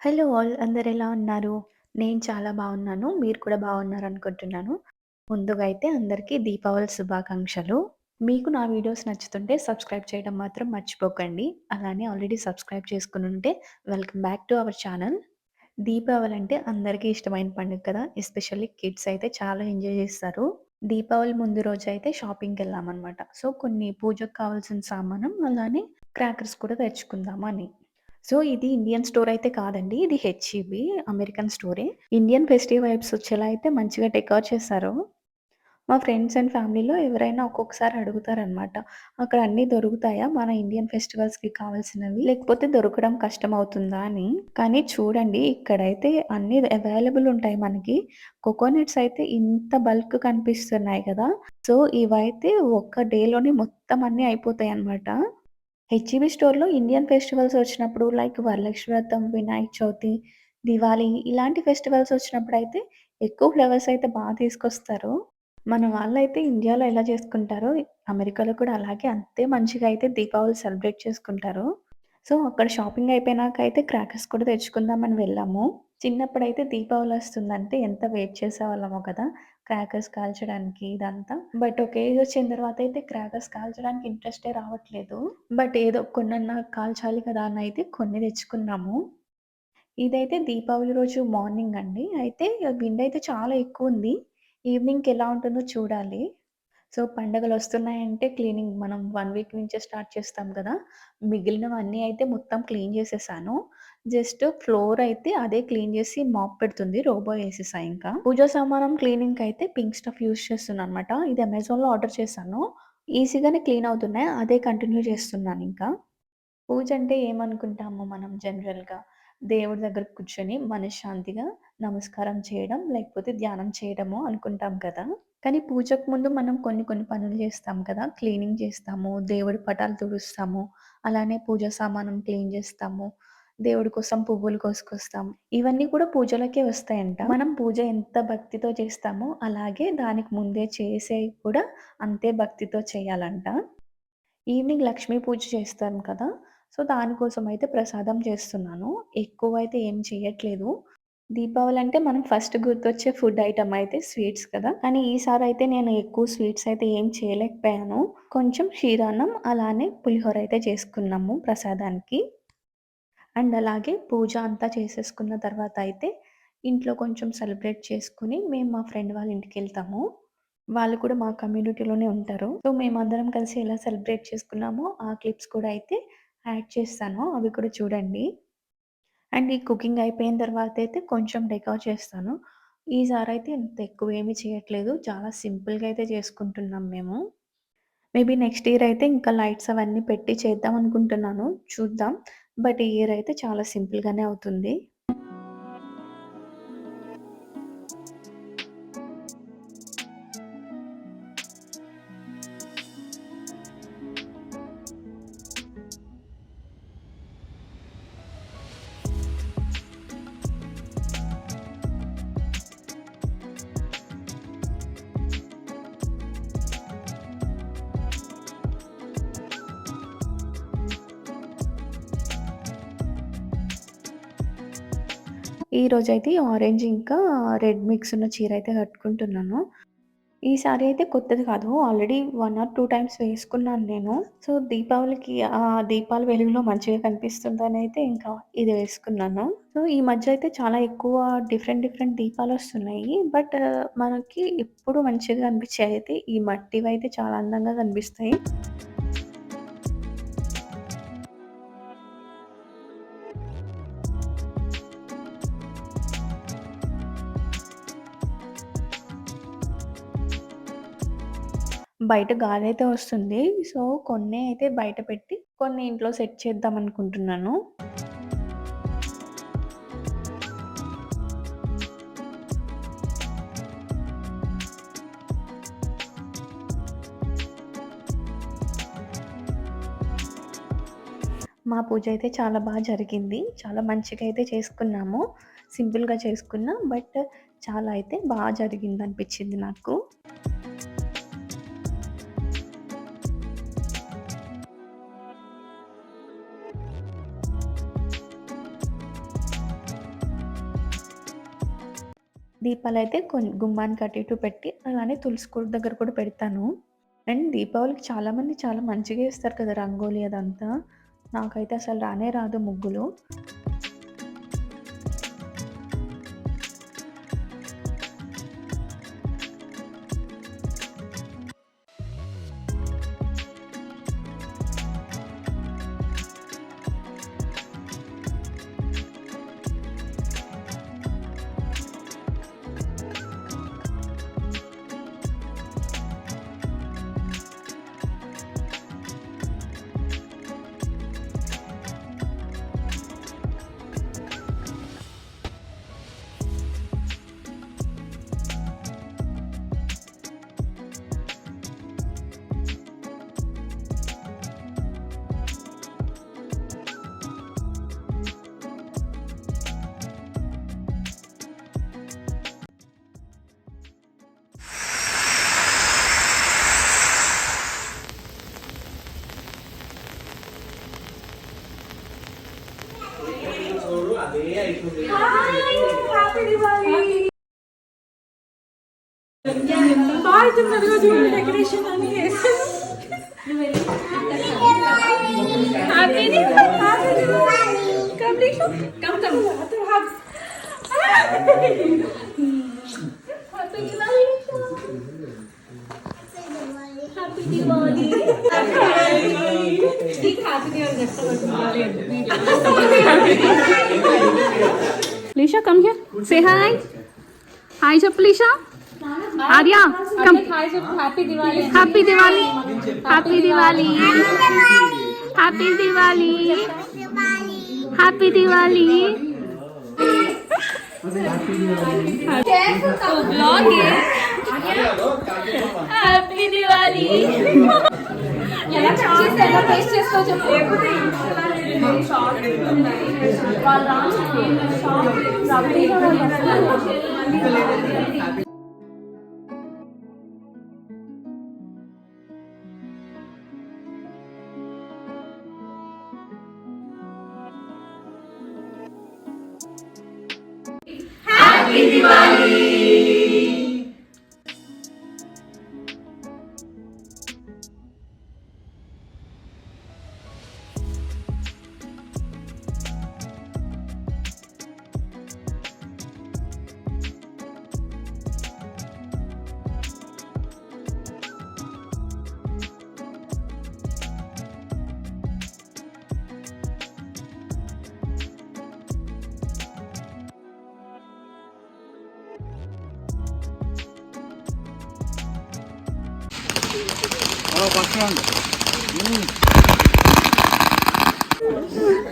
Hello all అందరెలా ఉన్నారు? నేను చాలా బావున్నాను. మీరు కూడా బావున్నారనుకుంటున్నాను. ముందుగా అయితే అందరికీ దీపావళి శుభాకాంక్షలు. మీకు నా వీడియోస్ నచ్చుతుంటే సబ్స్క్రైబ్ చేయడం మాత్రం మర్చిపోకండి. అలానే ఆల్రెడీ సబ్స్క్రైబ్ చేసుకొనుంటే welcome back to our channel. Deepavali అంటే అందరికీ ఇష్టమైన పండుగ కదా! ఎస్పెషల్లీ కిడ్స్ అయితే చాలా ఎంజాయ్ చేస్తారు. దీపావళి ముందు రోజైతే షాపింగ్‌కెళ్ళామనమాట. సో, కొన్ని పూజకు కావాల్సిన సామానం, అలానే క్రాకర్స్ కూడా తెచ్చుకుందామని. సో, ఇది ఇండియన్ స్టోర్ అయితే కాదండి. ఇది హెచ్‌ఈబీ అమెరికన్ స్టోరే. ఇండియన్ ఫెస్టివ్ వైబ్స్ వచ్చేలా అయితే మంచిగా డెకర్ చేశారు. మా ఫ్రెండ్స్ అండ్ ఫ్యామిలీలో ఎవరైనా ఒక్కొక్కసారి అడుగుతారనమాట. అక్కడ అన్నీ దొరుకుతాయా? మన ఇండియన్ ఫెస్టివల్స్‌కి కావాల్సినవి? లేకపోతే దొరకడం కష్టమవుతుందా అని. కానీ చూడండి ఇక్కడైతే అన్నీ అవైలబుల్ ఉంటాయి మనకి. కోకోనట్స్ అయితే ఇంత బల్క్ కనిపిస్తున్నాయి కదా! సో, ఇవైతే ఒక్క డేలోనే మొత్తం అన్నీ అయిపోతాయన్నమాట. హెచ్‌ఈబీ స్టోర్‌లో ఇండియన్ ఫెస్టివల్స్ వచ్చినప్పుడు లైక్ వరలక్ష్మి వ్రతం, వినాయక చవితి, దివాళీ ఇలాంటి ఫెస్టివల్స్ వచ్చినప్పుడైతే ఎక్కువ ఫ్లవర్స్ అయితే తీసుకొస్తారు. మన వాళ్ళైతే ఇండియాలో ఎలా చేసుకుంటారో, అమెరికాలో కూడా అలాగే అంతే మంచిగా అయితే దీపావళి సెలబ్రేట్ చేసుకుంటారు. సో, అక్కడ షాపింగ్ అయిపోయినాకైతే క్రాకర్స్ కూడా తెచ్చుకుందామని వెళ్ళాము. చిన్నప్పుడైతే దీపావళొస్తుందంటే ఎంత వెయిట్ చేసేవాళ్ళమో కదా! క్రాకర్స్ కాల్చడానికి ఇదంతా. బట్ ఒక ఏజొచ్చిన తర్వాతయితే క్రాకర్స్ కాల్చడానికి ఇంట్రెస్టే రావట్లేదు. బట్ ఏదో కొన్నన్నా కాల్చాలి కదా! అనయితే కొన్ని తెచ్చుకున్నాము. ఇదైతే దీపావళి రోజు మార్నింగ్ అండి. అయితే విండయితే చాలా ఎక్కువుంది. ఈవినింగ్‌కి ఎలా ఉంటుందో చూడాలి. సో, పండగలొస్తున్నాయంటే క్లీనింగ్ మనం 1 వీక్ నుంచే స్టార్ట్ చేస్తాం కదా! మిగిలినవన్నీ అయితే మొత్తం క్లీన్ చేసేసాను. జస్ట్ ఫ్లోర్ అయితే అదే క్లీన్ చేసి మాప్ పెడుతుంది. రోబో ఏసేసా ఇంకా. పూజా సామానం క్లీనింగ్‌కయితే పింక్ స్టఫ్ యూజ్ చేస్తున్నానన్నమాట. ఇది అమెజాన్‌లో ఆర్డర్ చేశాను. ఈజీగానే క్లీన్ అవుతున్నాయి. అదే కంటిన్యూ చేస్తున్నానింకా. పూజంటే ఏమనుకుంటాము మనం జనరల్‌గా? దేవుడి దగ్గర కూర్చొని మనశ్శాంతిగా నమస్కారం చేయడం, లేకపోతే ధ్యానం చేయడమో అనుకుంటాం కదా! కానీ పూజకు ముందు మనం కొన్ని కొన్ని పనులు చేస్తాం కదా! క్లీనింగ్ చేస్తాము, దేవుడి పటాలు తుడుస్తాము, అలానే పూజ సామానం క్లీన్ చేస్తాము, దేవుడి కోసం పువ్వులు కోసుకొస్తాం. ఇవన్నీ కూడా పూజలకే వస్తాయంట. మనం పూజ ఎంత భక్తితో చేస్తామో, అలాగే దానికి ముందే చేసేవి కూడా అంతే భక్తితో చేయాలంట. ఈవినింగ్ లక్ష్మీ పూజ చేస్తాం కదా! సో, దానికోసమయితే ప్రసాదం చేస్తున్నాను. ఎక్కువైతే ఏం చేయట్లేదు. దీపావళంటే మనం ఫస్ట్ గుర్తొచ్చే ఫుడ్ ఐటెమ్ అయితే స్వీట్స్ కదా! కానీ ఈసారయితే నేను ఎక్కువ స్వీట్స్ అయితే ఏం చేయలేకపోయాను. కొంచెం క్షీరాన్నం, అలానే పులిహోర అయితే చేసుకున్నాము ప్రసాదానికి. అండ్ అలాగే పూజ అంతా చేసేసుకున్న తర్వాత అయితే ఇంట్లో కొంచెం సెలబ్రేట్ చేసుకొని మేము మా ఫ్రెండ్ వాళ్ళ ఇంటికెళ్తాము. వాళ్ళు కూడా మా కమ్యూనిటీలోనే ఉంటారు. సో, మేమందరం కలిసి ఎలా సెలబ్రేట్ చేసుకున్నామో ఆ క్లిప్స్ కూడా అయితే యాడ్ చేస్తాను. అవి కూడా చూడండి. అండ్ ఈ కుకింగ్ అయిపోయిన తర్వాతయితే కొంచెం డెకర్ చేస్తాను. ఈసారయితే ఇంత ఎక్కువేమీ చేయట్లేదు. చాలా సింపుల్‌గా అయితే చేసుకుంటున్నాం మేము. మేబీ నెక్స్ట్ ఇయర్ అయితే ఇంకా లైట్స్ అవన్నీ పెట్టి చేద్దాం అనుకుంటున్నాను. చూద్దాం. బట్ ఈ ఇయర్ అయితే చాలా సింపుల్‌గానే అవుతుంది. ఈరోజైతే ఆరెంజ్ ఇంకా రెడ్ మిక్స్ ఉన్న చీర అయితే కట్టుకుంటున్నాను. ఈ సారీ అయితే కొత్తది కాదు. ఆల్రెడీ 1 ఆర్ 2 టైమ్స్ వేసుకున్నాను నేను. సో, దీపావళికి దీపాల వెలుగులో మంచిగా కనిపిస్తుందనైతే ఇంకా ఇది వేసుకున్నాను. సో, ఈ మధ్య అయితే చాలా ఎక్కువ డిఫరెంట్ డిఫరెంట్ దీపాలొస్తున్నాయి. బట్ మనకి ఎప్పుడు మంచిగా కనిపించేవయితే ఈ మట్టివయితే చాలా అందంగా కనిపిస్తాయి. బయట గాలైతే వస్తుంది. సో, కొన్నే అయితే బయట పెట్టి, కొన్ని ఇంట్లో సెట్ చేద్దామనుకుంటున్నాను. మా పూజ అయితే చాలా జరిగింది. చాలా మంచిగా అయితే చేసుకున్నాము. సింపుల్‌గా చేసుకున్నా. బట్ చాలా అయితే జరిగిందనిపించింది నాకు. దీపాలైతే గుమ్మానికి అటు ఇటు పెట్టి అలానే తులసి కోట దగ్గర కూడా పెడతాను. అండ్ దీపావళికి చాలామంది చాలా మంచిగా ఏస్తారు కదా రంగోలి అదంతా. నాకైతే అసలు రానే రాదు ముగ్గులు. డెకరేషన్ అని Lisha, come here. Say hi. Hi, Jap, Lisha. Arya, come. Happy Diwali. Happy Diwali. Happy Diwali. Happy Diwali. Happy Diwali. Blog happy Diwali. ఎలా కట్ చేసి ఎలా టేస్ట్ చేస్తావు చెప్పు.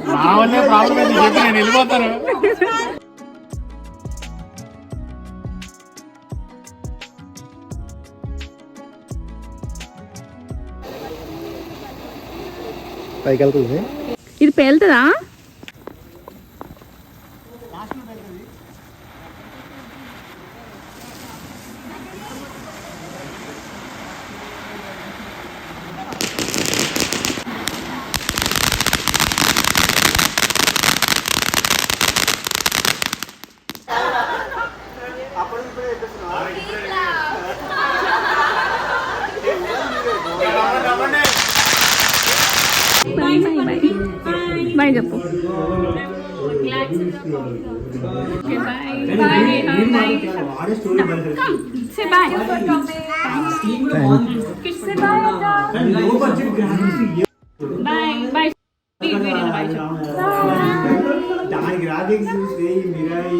నా వల్లే ప్రాబ్లం ఏంటి చెప్పి నేను వెళ్ళిపోతాను. పైకి వెళ్తుంది. ఇది పేలుతుందా? బాయ్ చెప్పు. దానికి రాజకీయ